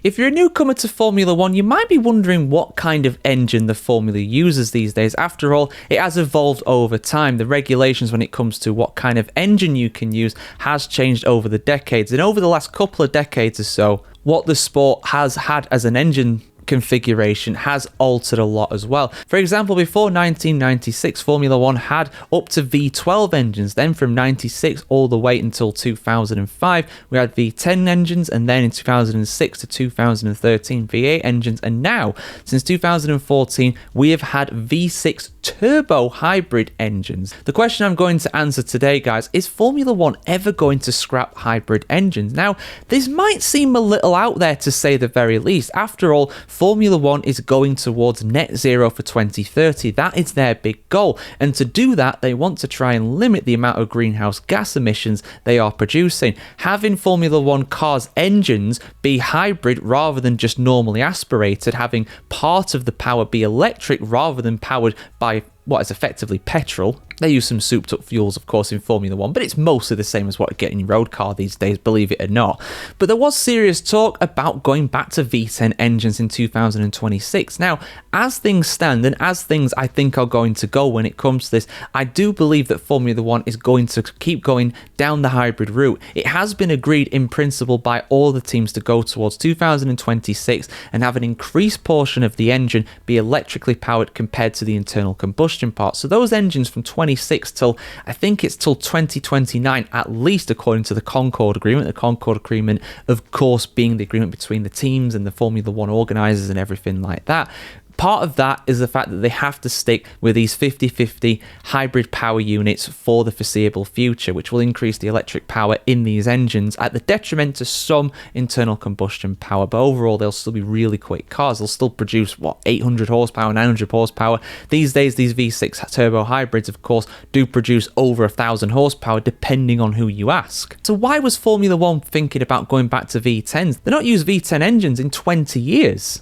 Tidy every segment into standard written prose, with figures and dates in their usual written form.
If you're a newcomer to Formula 1, you might be wondering what kind of engine the formula uses these days. After all, it has evolved over time. The regulations when it comes to what kind of engine you can use has changed over the decades. And over the last couple of decades or so, what the sport has had as an engine configuration has altered a lot as well. For example, before 1996, Formula 1 had up to V12 engines. Then from 96 all the way until 2005, we had V10 engines, and then in 2006 to 2013, V8 engines. And now, since 2014, we have had V6 turbo hybrid engines. The question I'm going to answer today, guys, is Formula 1 ever going to scrap hybrid engines? Now, this might seem a little out there to say the very least. After all, Formula 1 is going towards net zero for 2030. That is their big goal. And to do that, they want to try and limit the amount of greenhouse gas emissions they are producing. Having Formula 1 cars' engines be hybrid rather than just normally aspirated, having part of the power be electric rather than powered by what is effectively petrol. They use some souped up fuels, of course, in Formula 1, but it's mostly the same as what you get in your road car these days, believe it or not. But there was serious talk about going back to V10 engines in 2026. Now, as things stand, and as things I think are going to go when it comes to this, I do believe that Formula 1 is going to keep going down the hybrid route. It has been agreed in principle by all the teams to go towards 2026 and have an increased portion of the engine be electrically powered compared to the internal combustion part. So those engines from 26 till, I think it's till 2029 at least, according to the Concord Agreement. The Concord Agreement, of course, being the agreement between the teams and the Formula 1 organisers and everything like that. Part of that is the fact that they have to stick with these 50-50 hybrid power units for the foreseeable future, which will increase the electric power in these engines at the detriment to some internal combustion power. But overall, they'll still be really quick cars. They'll still produce, 800 horsepower, 900 horsepower. These days, these V6 turbo hybrids, of course, do produce over 1,000 horsepower, depending on who you ask. So why was Formula 1 thinking about going back to V10s? They've not used V10 engines in 20 years.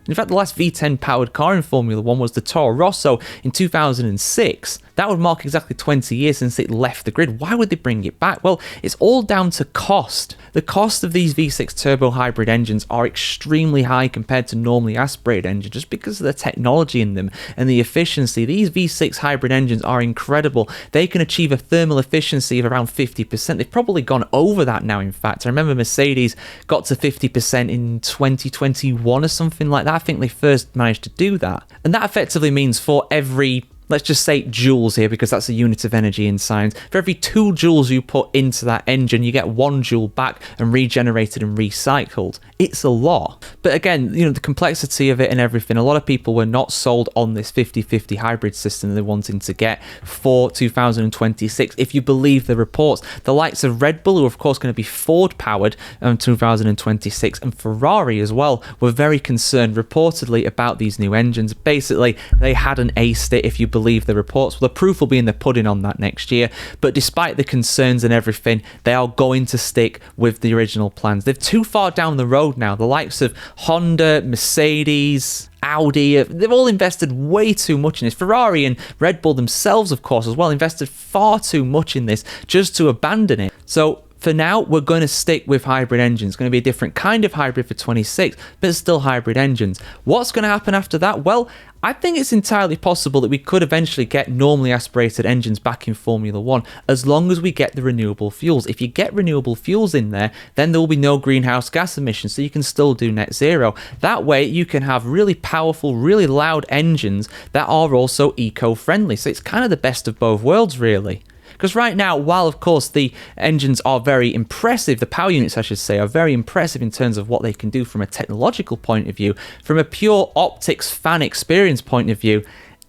In fact, the last V10 powered car in Formula 1 was the Toro Rosso in 2006. That would mark exactly 20 years since it left the grid. Why would they bring it back? Well, it's all down to cost. The cost of these V6 turbo hybrid engines are extremely high compared to normally aspirated engines, just because of the technology in them and the efficiency. These V6 hybrid engines are incredible. They can achieve a thermal efficiency of around 50%. They've probably gone over that now, in fact. I remember Mercedes got to 50% in 2021 or something like that. I think they first managed to do that. And that effectively means for every, let's just say joules here, because that's a unit of energy in science. For every 2 joules you put into that engine, you get 1 joule back and regenerated and recycled. It's a lot. But again, the complexity of it and everything, a lot of people were not sold on this 50-50 hybrid system they're wanting to get for 2026. If you believe the reports, the likes of Red Bull, who are of course going to be Ford powered in 2026, and Ferrari as well, were very concerned reportedly about these new engines. Basically, they hadn't aced it, if you believe the reports. Well, the proof will be in the pudding on that next year. But despite the concerns and everything, they are going to stick with the original plans. They're too far down the road now. The likes of Honda, Mercedes, Audi, they've all invested way too much in this. Ferrari and Red Bull themselves, of course, as well, invested far too much in this just to abandon it. So for now, we're going to stick with hybrid engines. It's going to be a different kind of hybrid for 26, but it's still hybrid engines. What's going to happen after that? Well, I think it's entirely possible that we could eventually get normally aspirated engines back in Formula 1, as long as we get the renewable fuels. If you get renewable fuels in there, then there will be no greenhouse gas emissions, so you can still do net zero. That way, you can have really powerful, really loud engines that are also eco-friendly. So it's kind of the best of both worlds, really. Because right now, while of course the engines are very impressive, the power units I should say are very impressive in terms of what they can do from a technological point of view, from a pure optics fan experience point of view,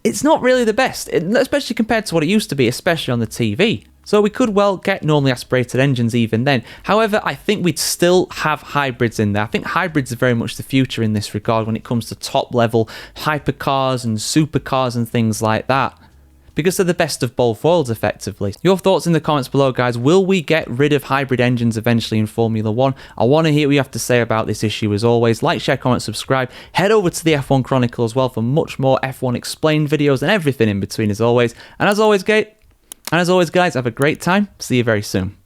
it's not really the best, especially compared to what it used to be, especially on the TV. So we could well get normally aspirated engines even then. However, I think we'd still have hybrids in there. I think hybrids are very much the future in this regard when it comes to top level hypercars and supercars and things like that, because they're the best of both worlds, effectively. Your thoughts in the comments below, guys. Will we get rid of hybrid engines eventually in Formula 1? I want to hear what you have to say about this issue as always. Like, share, comment, subscribe. Head over to the F1 Chronicle as well for much more F1 explained videos and everything in between as always. And as always, guys, have a great time. See you very soon.